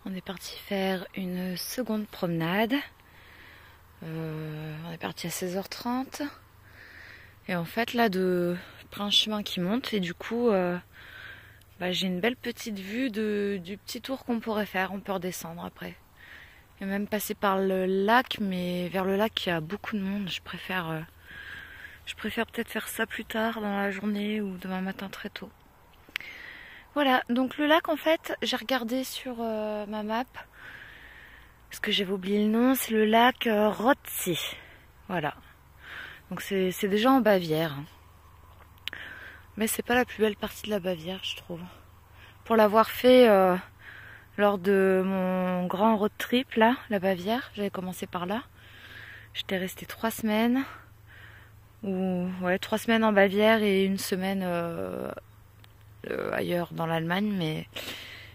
On est parti faire une seconde promenade. On est parti à 16h30. Et en fait là, plein de chemin qui monte. Et du coup, j'ai une belle petite vue du petit tour qu'on pourrait faire. On peut redescendre après. Et même passer par le lac, mais vers le lac il y a beaucoup de monde. Je préfère peut-être faire ça plus tard dans la journée ou demain matin très tôt. Voilà, donc le lac en fait, j'ai regardé sur ma map, parce que j'avais oublié le nom, c'est le lac Rothsee. Voilà, donc c'est déjà en Bavière. Mais c'est pas la plus belle partie de la Bavière, je trouve. Pour l'avoir fait lors de mon grand road trip là, la Bavière, j'avais commencé par là. J'étais restée 3 semaines. Ouais, 3 semaines en Bavière et 1 semaine ailleurs dans l'Allemagne,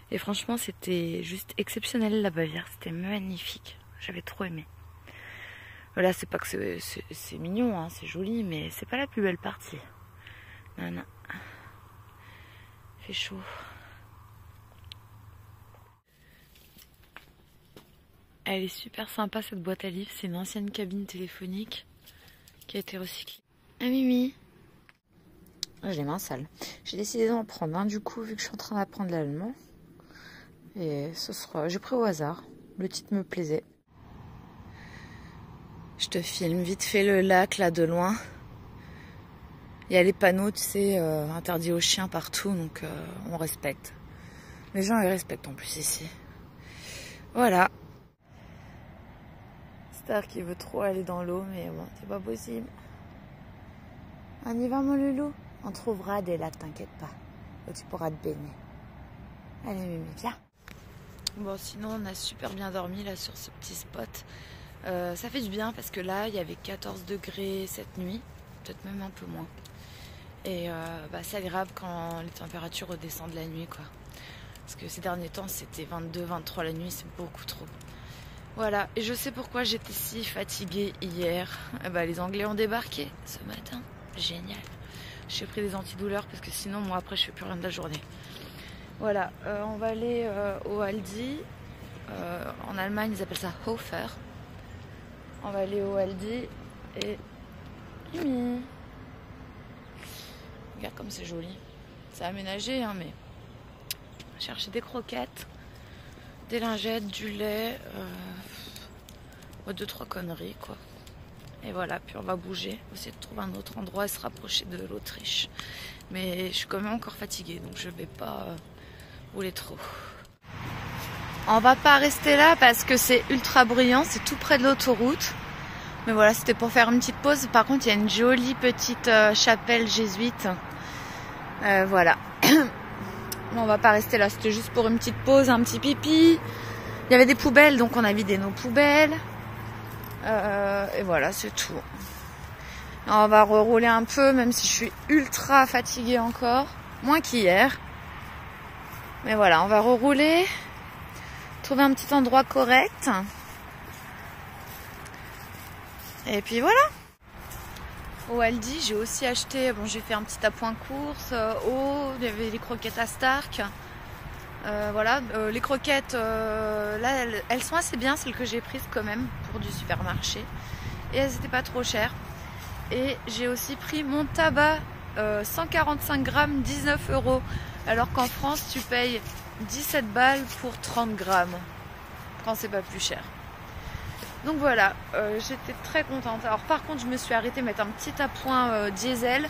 et franchement c'était juste exceptionnel la Bavière, c'était magnifique, j'avais trop aimé. Là c'est pas que c'est mignon, hein, c'est joli, mais c'est pas la plus belle partie. Non, non. Il fait chaud. Elle est super sympa cette boîte à livres, c'est une ancienne cabine téléphonique qui a été recyclée. Ah Mimi, j'ai les mains sales. J'ai décidé d'en prendre un du coup, vu que je suis en train d'apprendre l'allemand. Et j'ai pris au hasard. Le titre me plaisait. Je te filme vite fait le lac là de loin. Il y a les panneaux, tu sais, interdits aux chiens partout, donc on respecte. Les gens ils respectent en plus ici. Voilà. Star qui veut trop aller dans l'eau, mais bon, c'est pas possible. On y va mon loulou? On trouvera des lacs, t'inquiète pas. Où tu pourras te baigner. Allez Mimi, viens. Bon, sinon on a super bien dormi là sur ce petit spot. Ça fait du bien parce que là il y avait 14 degrés cette nuit, peut-être même un peu moins. Et c'est agréable quand les températures redescendent la nuit quoi. Parce que ces derniers temps c'était 22, 23 la nuit, c'est beaucoup trop. Voilà, et je sais pourquoi j'étais si fatiguée hier. Les Anglais ont débarqué ce matin, génial. J'ai pris des antidouleurs parce que sinon moi après je fais plus rien de la journée. Voilà, on va aller au Aldi. En Allemagne ils appellent ça Hofer. On va aller au Aldi et Mimi. Regarde comme c'est joli. C'est aménagé hein, mais chercher des croquettes, des lingettes, du lait, 2-3 conneries quoi. Et voilà, puis on va bouger, on va essayer de trouver un autre endroit et se rapprocher de l'Autriche. Mais je suis quand même encore fatiguée, donc je vais pas rouler trop. On va pas rester là parce que c'est ultra bruyant, c'est tout près de l'autoroute. Mais voilà, c'était pour faire une petite pause. Par contre, il y a une jolie petite chapelle jésuite. Voilà. On va pas rester là, c'était juste pour une petite pause, un petit pipi. Il y avait des poubelles, donc on a vidé nos poubelles. Et voilà, c'est tout. On va rerouler un peu, même si je suis ultra fatiguée encore. Moins qu'hier. Mais voilà, on va rerouler. Trouver un petit endroit correct. Et puis voilà. Au Aldi, j'ai aussi acheté, j'ai fait un petit appoint course. Il y avait les croquettes à Stark. Voilà, les croquettes, là, elles sont assez bien, celles que j'ai prises quand même pour du supermarché. Et elles n'étaient pas trop chères. Et j'ai aussi pris mon tabac, 145 grammes, 19 €. Alors qu'en France, tu payes 17 balles pour 30 grammes, quand c'est pas plus cher. Donc voilà, j'étais très contente. Alors par contre, je me suis arrêtée mettre un petit appoint diesel.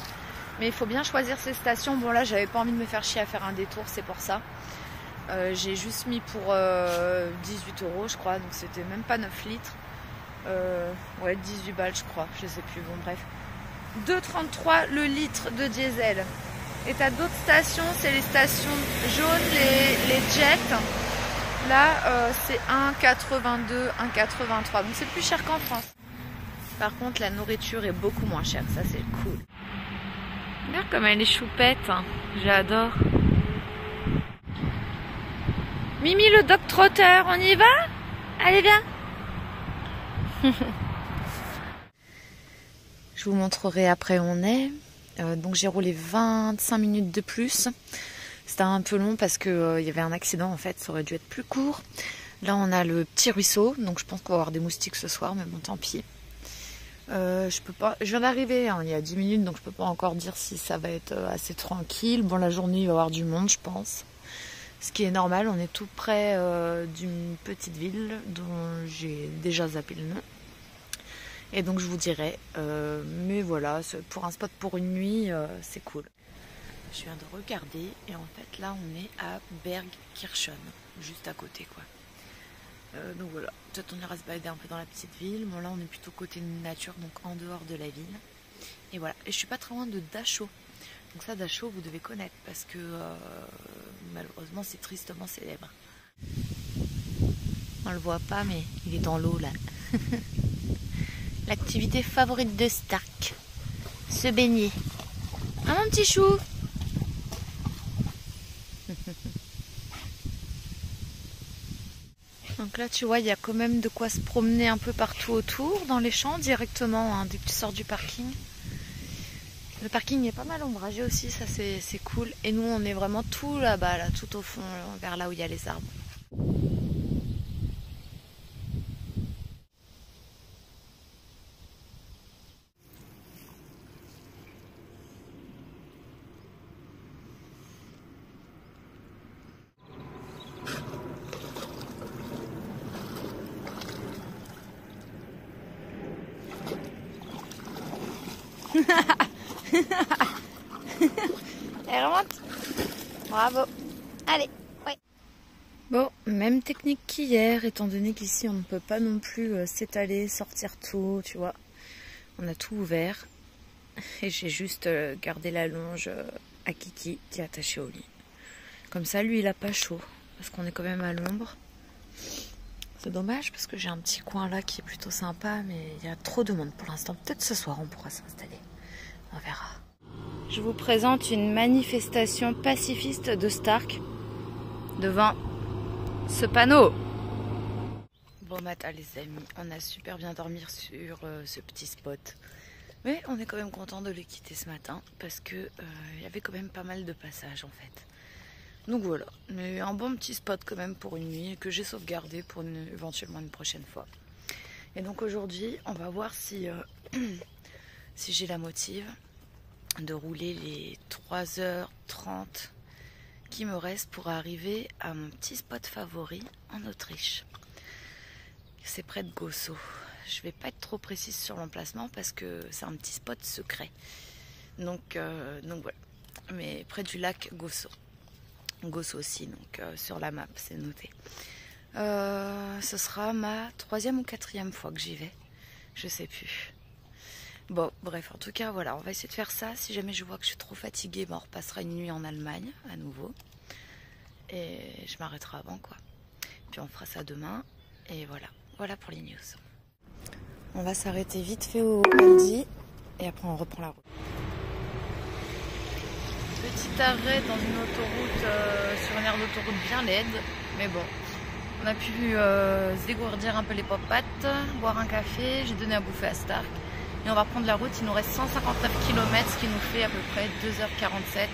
Mais il faut bien choisir ses stations. Bon là, j'avais pas envie de me faire chier à faire un détour, c'est pour ça. J'ai juste mis pour 18 € je crois, donc c'était même pas 9 litres. Ouais, 18 balles je crois, je sais plus, bon bref. 2,33 le litre de diesel. Et t'as d'autres stations, c'est les stations jaunes, les jets. Là, c'est 1,82, 1,83, donc c'est plus cher qu'en France. Par contre, la nourriture est beaucoup moins chère, ça c'est cool. Regarde comme elle est choupette, hein. J'adore. Mimi le dog trotter, on y va? Allez viens. Je vous montrerai après où on est. Donc j'ai roulé 25 minutes de plus. C'était un peu long parce que y avait un accident en fait, ça aurait dû être plus court. Là on a le petit ruisseau, donc je pense qu'on va avoir des moustiques ce soir, mais bon tant pis. Je peux pas, je viens d'arriver hein, il y a 10 minutes, donc je peux pas encore dire si ça va être assez tranquille. Bon, la journée il va y avoir du monde je pense. Ce qui est normal, on est tout près d'une petite ville dont j'ai déjà zappé le nom. Et donc je vous dirai, mais voilà, pour un spot pour une nuit, c'est cool. Je viens de regarder et en fait là on est à Bergkirchen, juste à côté quoi. Donc voilà, peut-être on ira se balader un peu dans la petite ville. Bon là on est plutôt côté nature, donc en dehors de la ville. Et voilà, et je suis pas très loin de Dachau. Donc ça Dachau vous devez connaître parce que malheureusement c'est tristement célèbre. On le voit pas mais il est dans l'eau là. L'activité favorite de Stark, se baigner. Ah mon petit chou. Donc là tu vois il y a quand même de quoi se promener un peu partout autour dans les champs directement hein, dès que tu sors du parking. Le parking est pas mal ombragé aussi, ça c'est cool. Et nous on est vraiment tout là-bas, là, tout au fond, vers là où il y a les arbres. Elle remonte. Bravo. Allez, ouais. Bon, même technique qu'hier, étant donné qu'ici on ne peut pas non plus s'étaler, sortir tôt, tu vois. On a tout ouvert. Et j'ai juste gardé la longe à Kiki qui est attachée au lit. Comme ça, lui, il a pas chaud. Parce qu'on est quand même à l'ombre. C'est dommage parce que j'ai un petit coin là qui est plutôt sympa. Mais il y a trop de monde pour l'instant. Peut-être ce soir, on pourra s'installer. On verra. Je vous présente une manifestation pacifiste de Stark devant ce panneau. Bon matin les amis, on a super bien dormi sur ce petit spot. Mais on est quand même content de le quitter ce matin parce que il y avait quand même pas mal de passages en fait. Donc voilà, mais un bon petit spot quand même pour une nuit que j'ai sauvegardé pour éventuellement une prochaine fois. Et donc aujourd'hui, on va voir si, si j'ai la motive de rouler les 3h30 qui me restent pour arriver à mon petit spot favori en Autriche. C'est près de Gossau. Je vais pas être trop précise sur l'emplacement parce que c'est un petit spot secret. Donc voilà. Mais près du lac Gossau. Gossau aussi, donc sur la map, c'est noté. Ce sera ma 3e ou 4e fois que j'y vais. Je sais plus. Bon, bref, en tout cas, voilà, on va essayer de faire ça. Si jamais je vois que je suis trop fatiguée, ben, on repassera une nuit en Allemagne, à nouveau. Et je m'arrêterai avant, quoi. Puis on fera ça demain. Et voilà, voilà pour les news. On va s'arrêter vite fait au Aldi. Et après, on reprend la route. Petit arrêt dans une autoroute, sur une aire d'autoroute bien laide. Mais bon, on a pu se dégourdir un peu les pop-pattes, boire un café. J'ai donné à bouffer à Stark. Et on va prendre la route, il nous reste 159 km, ce qui nous fait à peu près 2h47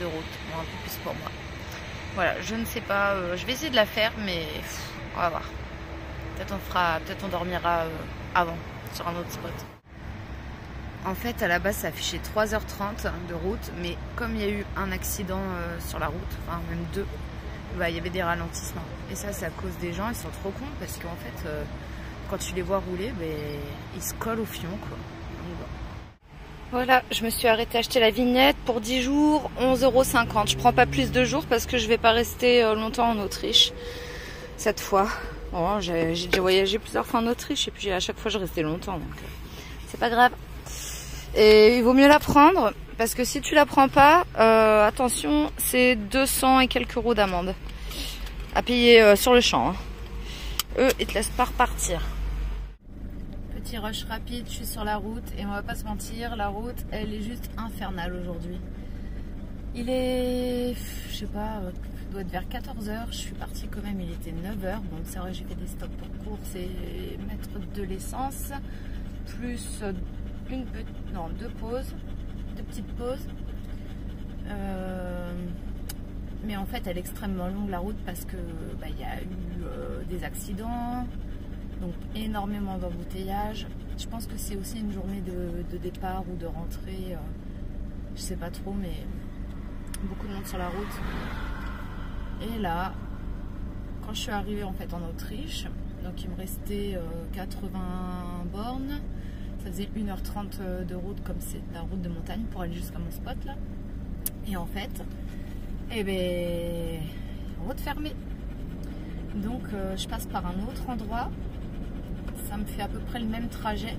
de route. Bon, un peu plus pour moi. Voilà, je ne sais pas, je vais essayer de la faire, mais on va voir. Peut-être on dormira avant, sur un autre spot. En fait, à la base, ça affichait 3h30 de route, mais comme il y a eu un accident sur la route, enfin même deux, bah, il y avait des ralentissements. Et ça, c'est à cause des gens, ils sont trop cons, parce qu'en fait... quand tu les vois rouler, ben, ils se collent au fion, quoi. Voilà, je me suis arrêtée à acheter la vignette pour 10 jours, 11,50 €. Je prends pas plus de jours parce que je vais pas rester longtemps en Autriche cette fois. Bon, j'ai déjà voyagé plusieurs fois en Autriche et puis à chaque fois je restais longtemps, donc c'est pas grave. Et il vaut mieux la prendre parce que si tu la prends pas, attention, c'est 200 et quelques € d'amende à payer sur le champ. Hein. Eux, ils te laissent pas repartir. Petit rush rapide, je suis sur la route et on va pas se mentir, la route, elle est juste infernale aujourd'hui. Il est, je sais pas, doit être vers 14 h. Je suis partie quand même, il était 9 h. Donc c'est vrai, j'ai fait des stops pour courses et mettre de l'essence, plus deux pauses, deux petites pauses. Mais en fait, elle est extrêmement longue la route parce que y a eu des accidents, donc énormément d'embouteillages. Je pense que c'est aussi une journée de départ ou de rentrée, je sais pas trop, mais beaucoup de monde sur la route. Et là, quand je suis arrivée en fait en Autriche, donc il me restait 80 bornes, ça faisait 1h30 de route, comme c'est la route de montagne pour aller jusqu'à mon spot là. Et en fait, route fermée. Donc je passe par un autre endroit. Ça me fait à peu près le même trajet.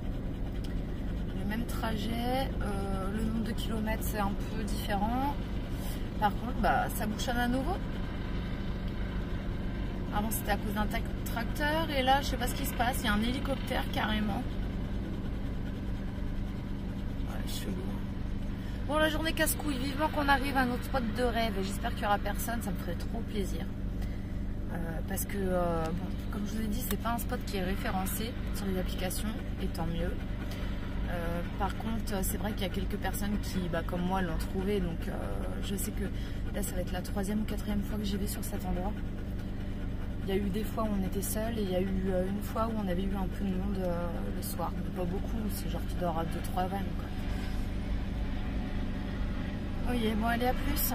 Le nombre de kilomètres c'est un peu différent. Par contre, ça bouchonne à nouveau. Avant c'était à cause d'un tracteur et là je sais pas ce qui se passe. Il y a un hélicoptère carrément. Ouais, chelou. Bon, la journée casse-couille, vivement qu'on arrive à notre spot de rêve et j'espère qu'il n'y aura personne, ça me ferait trop plaisir. Parce que, comme je vous ai dit, c'est pas un spot qui est référencé sur les applications, et tant mieux. Par contre, c'est vrai qu'il y a quelques personnes qui, comme moi, l'ont trouvé, donc je sais que là, ça va être la 3e ou 4e fois que j'y vais sur cet endroit. Il y a eu des fois où on était seul et il y a eu une fois où on avait eu un peu de monde le soir, mais pas beaucoup, c'est genre qui dort à 2-3 vannes, quoi. Oui, bon, allez, à plus.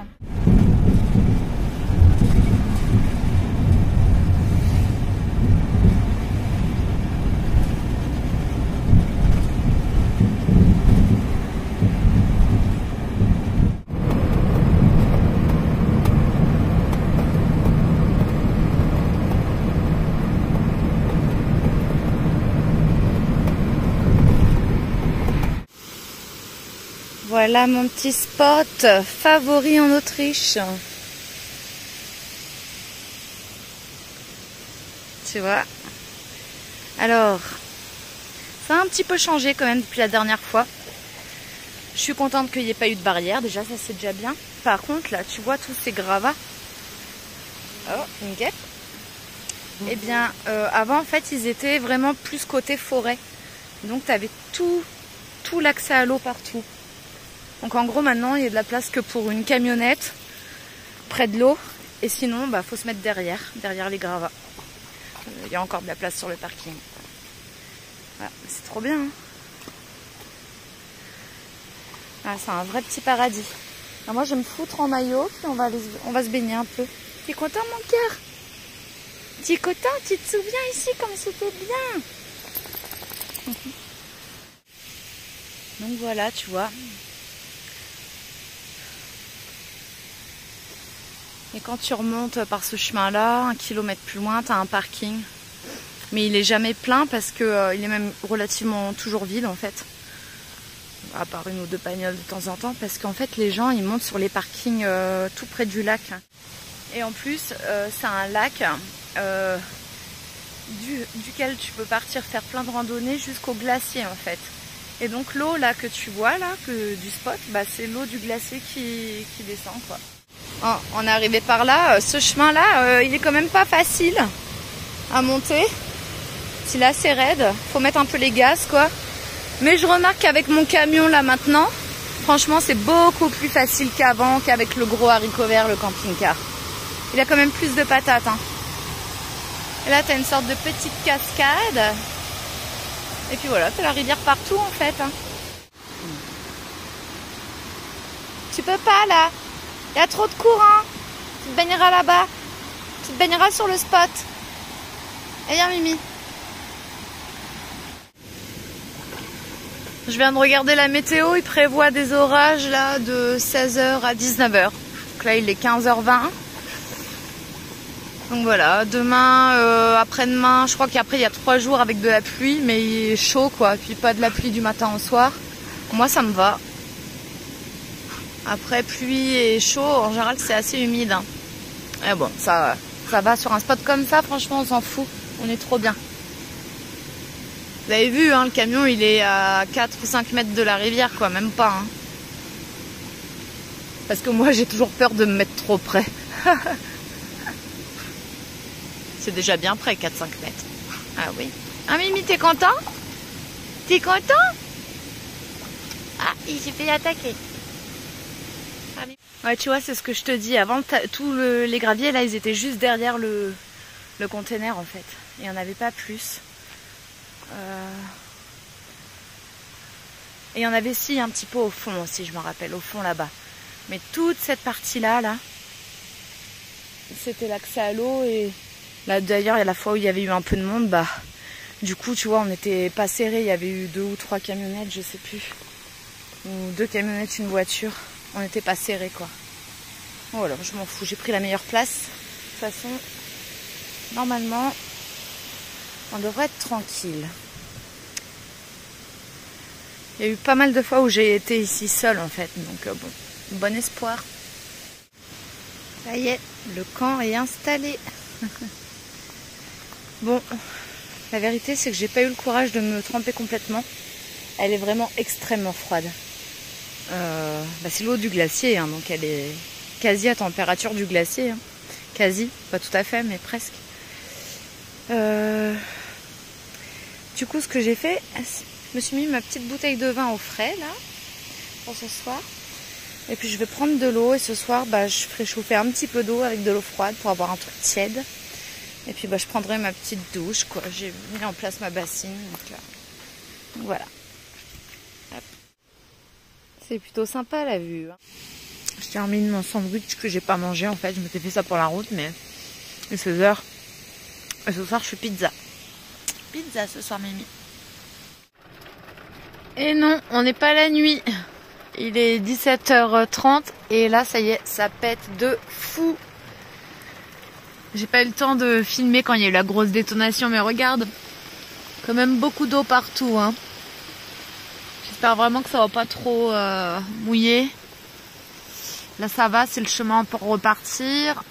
Voilà mon petit spot favori en Autriche. Tu vois. Alors, ça a un petit peu changé quand même depuis la dernière fois. Je suis contente qu'il n'y ait pas eu de barrière. Déjà, ça c'est déjà bien. Par contre, là, tu vois tous ces gravats. Oh, une guêpe. Eh bien, avant, en fait, ils étaient vraiment plus côté forêt. Donc, tu avais tout l'accès à l'eau partout. Donc en gros maintenant il y a de la place que pour une camionnette près de l'eau et sinon faut se mettre derrière les gravats. Il y a encore de la place sur le parking. Voilà, c'est trop bien. Hein, ah, c'est un vrai petit paradis. Alors moi je vais me foutre en maillot puis on va se baigner un peu. T'es content mon cœur? T'es content? Tu te souviens ici comme c'était bien? Donc voilà, tu vois. Et quand tu remontes par ce chemin-là, 1 kilomètre plus loin, tu as un parking. Mais il est jamais plein parce que il est même relativement toujours vide en fait. À part une ou deux bagnoles de temps en temps. Parce qu'en fait les gens ils montent sur les parkings tout près du lac. Et en plus c'est un lac duquel tu peux partir faire plein de randonnées jusqu'au glacier en fait. Et donc l'eau là que tu vois là, du spot, c'est l'eau du glacier qui descend quoi. Oh, on est arrivé par là, ce chemin là il est quand même pas facile à monter. Il est assez raide, faut mettre un peu les gaz quoi. Mais je remarque qu'avec mon camion là maintenant, franchement c'est beaucoup plus facile qu'avant, qu'avec le gros haricot vert, le camping-car. Il a quand même plus de patates. Hein. Et là t'as une sorte de petite cascade. Et puis voilà, t'as la rivière partout en fait. Hein. Tu peux pas là. Il y a trop de courant. Tu te baigneras là-bas. Tu te baigneras sur le spot. Et viens Mimi. Je viens de regarder la météo. Il prévoit des orages là de 16h à 19h. Donc là il est 15h20. Donc voilà, demain, après-demain, je crois qu'après il y a 3 jours avec de la pluie, mais il est chaud quoi, puis pas de la pluie du matin au soir. Moi ça me va. Après pluie et chaud, en général c'est assez humide. Hein. Et bon, ça va sur un spot comme ça, franchement on s'en fout, on est trop bien. Vous avez vu, hein, le camion il est à 4 ou 5 mètres de la rivière quoi, même pas. Hein. Parce que moi j'ai toujours peur de me mettre trop près. C'est déjà bien près, 4-5 mètres. Ah oui. Ah Mimi, t'es content? T'es content? Ah, il s'est fait attaquer. Ah, Ouais, tu vois, c'est ce que je te dis. Avant, tous les graviers, là, ils étaient juste derrière le container, en fait. Il n'y en avait pas plus. Et il y en avait si un petit peu au fond aussi, je me rappelle, au fond là-bas. Mais toute cette partie-là, là, c'était l'accès à l'eau. Et là, d'ailleurs, il y a la fois où il y avait eu un peu de monde, bah, du coup, tu vois, on n'était pas serré. Il y avait eu 2 ou 3 camionnettes, je sais plus. Ou 2 camionnettes, une voiture. On n'était pas serré, quoi. Bon, alors, je m'en fous. J'ai pris la meilleure place. De toute façon, normalement, on devrait être tranquille. Il y a eu pas mal de fois où j'ai été ici seule, en fait. Donc, bon espoir. Ça y est, le camp est installé. Bon, la vérité, c'est que j'ai pas eu le courage de me tremper complètement. Elle est vraiment extrêmement froide. C'est l'eau du glacier, hein, donc elle est quasi à température du glacier. Hein. Quasi, pas tout à fait, mais presque. Du coup, ce que j'ai fait, je me suis mis ma petite bouteille de vin au frais, là, pour ce soir. Et puis je vais prendre de l'eau et ce soir, je ferai chauffer un petit peu d'eau avec de l'eau froide pour avoir un truc tiède. Et puis je prendrai ma petite douche, quoi. J'ai mis en place ma bassine, donc voilà. C'est plutôt sympa la vue. Je termine mon sandwich que j'ai pas mangé en fait. Je m'étais fait ça pour la route, mais il est 16h. Et ce soir, je fais pizza. Pizza ce soir, Mimi. Et non, on n'est pas la nuit. Il est 17h30 et là, ça y est, ça pète de fou. J'ai pas eu le temps de filmer quand il y a eu la grosse détonation, mais regarde, quand même beaucoup d'eau partout, hein. J'espère vraiment que ça va pas trop mouiller. Là ça va, c'est le chemin pour repartir.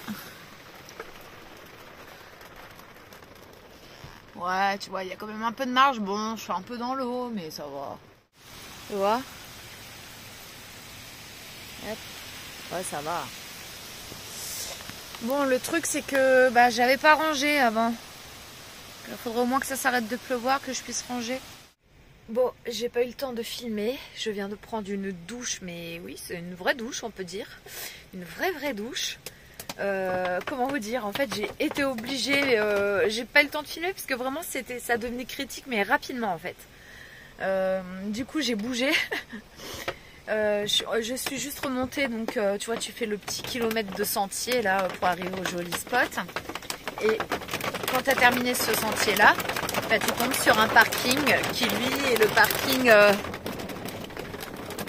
Ouais, tu vois, il y a quand même un peu de marge. Bon, je suis un peu dans l'eau, mais ça va. Tu vois? Hop. Ouais, ça va. Bon, le truc c'est que j'avais pas rangé avant. Il faudrait au moins que ça s'arrête de pleuvoir, que je puisse ranger. Bon, j'ai pas eu le temps de filmer. Je viens de prendre une douche, mais oui, c'est une vraie douche, on peut dire. Une vraie douche. Comment vous dire? En fait, j'ai été obligée. J'ai pas eu le temps de filmer parce que vraiment, ça devenait critique, mais rapidement en fait. Du coup, j'ai bougé. Je suis juste remontée, donc tu vois, tu fais le petit kilomètre de sentier là pour arriver au joli spot. Et quand tu as terminé ce sentier là, tu tombes sur un parking qui lui est le parking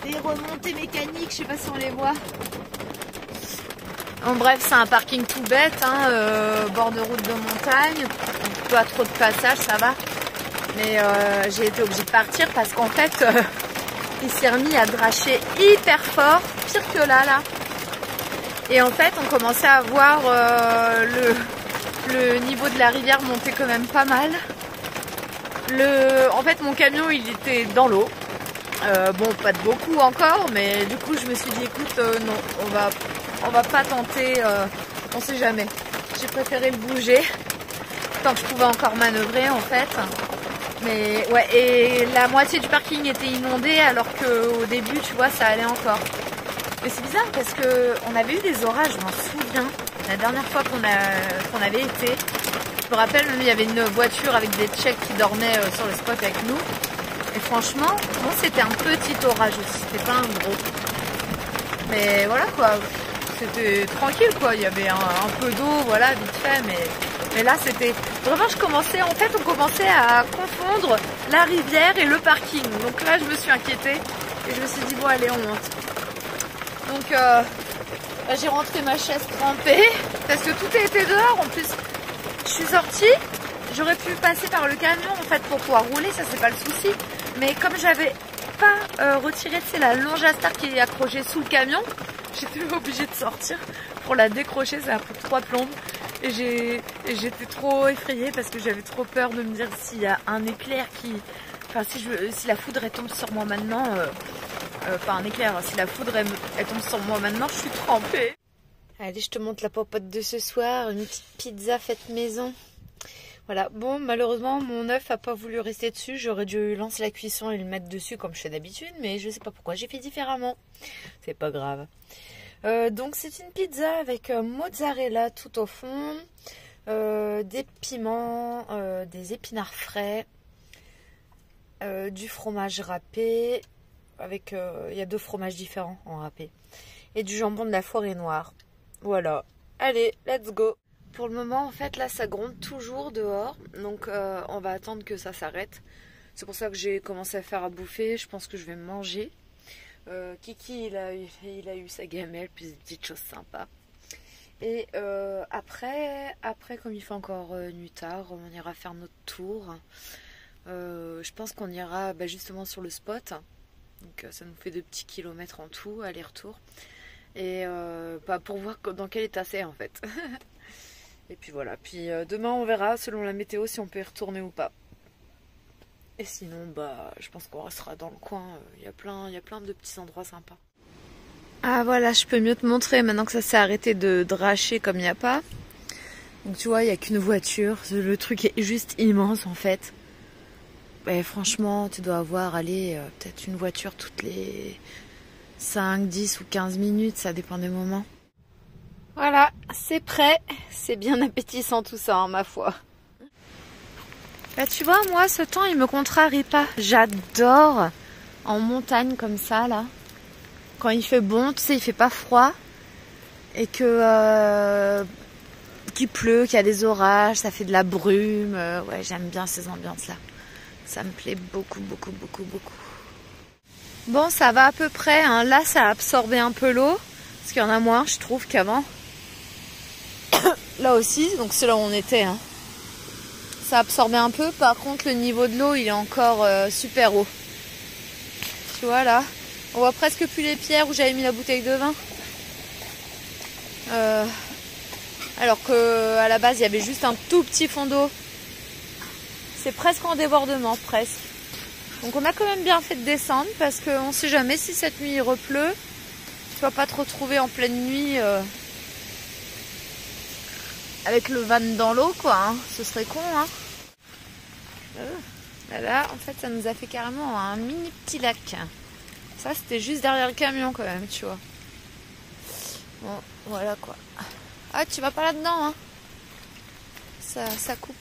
des remontées mécaniques, je sais pas si on les voit. En bref, c'est un parking tout bête, hein, bord de route de montagne, pas trop de passage, ça va. Mais j'ai été obligée de partir parce qu'en fait, il s'est remis à dracher hyper fort, pire que là. Et en fait, on commençait à voir le niveau de la rivière monter quand même pas mal. En fait, mon camion, il était dans l'eau. Bon, pas de beaucoup encore, mais du coup, je me suis dit, écoute, non, on va pas tenter, on sait jamais. J'ai préféré le bouger, tant que je pouvais encore manœuvrer, en fait. Mais ouais, et la moitié du parking était inondée, alors qu'au début, tu vois, ça allait encore. Mais c'est bizarre parce que on avait eu des orages, je m'en souviens, la dernière fois qu'on avait été. Je me rappelle, même il y avait une voiture avec des Tchèques qui dormaient sur le spot avec nous. Et franchement, bon, c'était un petit orage aussi, c'était pas un gros. Mais voilà quoi, c'était tranquille quoi, il y avait un peu d'eau, voilà, vite fait, mais là c'était vraiment, on commençait à confondre la rivière et le parking. Donc là je me suis inquiétée et je me suis dit bon allez on monte. Donc j'ai rentré ma chaise trempée parce que tout était dehors. En plus je suis sortie, j'aurais pu passer par le camion en fait pour pouvoir rouler, ça c'est pas le souci. Mais comme j'avais pas retiré la longe à star qui est accrochée sous le camion, j'étais obligée de sortir pour la décrocher, ça a pris 3 plombes. Et j'étais trop effrayée parce que j'avais trop peur de me dire s'il y a un éclair si la foudre elle tombe sur moi maintenant, pas un éclair, si la foudre elle tombe sur moi maintenant, je suis trempée. Allez, je te montre la popote de ce soir, une petite pizza faite maison. Voilà, bon, malheureusement, mon œuf a pas voulu rester dessus. J'aurais dû lancer la cuisson et le mettre dessus comme je fais d'habitude, mais je sais pas pourquoi j'ai fait différemment. C'est pas grave. Donc c'est une pizza avec mozzarella tout au fond, des piments, des épinards frais, du fromage râpé, avec il y a 2 fromages différents en râpé, et du jambon de la Forêt Noire. Voilà, allez, let's go. Pour le moment en fait là ça gronde toujours dehors, donc on va attendre que ça s'arrête. C'est pour ça que j'ai commencé à faire à bouffer, je pense que je vais manger. Kiki il a eu sa gamelle, puis des petites choses sympas. Et après comme il fait encore nuit tard, on ira faire notre tour. Je pense qu'on ira justement sur le spot. Donc ça nous fait 2 petits kilomètres en tout, aller-retour. Et pour voir dans quel état c'est en fait. Et puis voilà, puis demain on verra selon la météo si on peut y retourner ou pas. Et sinon, je pense qu'on restera dans le coin. Il y a plein de petits endroits sympas. Ah voilà, je peux mieux te montrer maintenant que ça s'est arrêté de dracher comme il n'y a pas. Donc tu vois, il n'y a qu'une voiture. Le truc est juste immense en fait. Et franchement, tu dois avoir, peut-être une voiture toutes les 5, 10 ou 15 minutes. Ça dépend des moments. Voilà, c'est prêt. C'est bien appétissant tout ça, hein, ma foi. Tu vois, moi, ce temps, il me contrarie pas. J'adore en montagne comme ça, là. Quand il fait bon, tu sais, il fait pas froid. Et que qu'il pleut, qu'il y a des orages, ça fait de la brume. Ouais, j'aime bien ces ambiances-là. Ça me plaît beaucoup, beaucoup, beaucoup, beaucoup. Bon, ça va à peu près. Hein. Là, ça a absorbé un peu l'eau. Parce qu'il y en a moins, je trouve, qu'avant. Là aussi, donc c'est là où on était, hein. Ça a absorbé un peu, par contre le niveau de l'eau il est encore super haut. Tu vois là, on voit presque plus les pierres où j'avais mis la bouteille de vin. Alors que à la base il y avait juste un tout petit fond d'eau. C'est presque en débordement, presque. Donc on a quand même bien fait de descendre parce qu'on sait jamais si cette nuit il repleut. Tu vas pas te retrouver en pleine nuit avec le van dans l'eau quoi, hein. Ce serait con hein. Là en fait ça nous a fait carrément un mini petit lac. Ça c'était juste derrière le camion quand même, tu vois. Bon voilà quoi. Ah tu vas pas là-dedans hein. Ça coupe.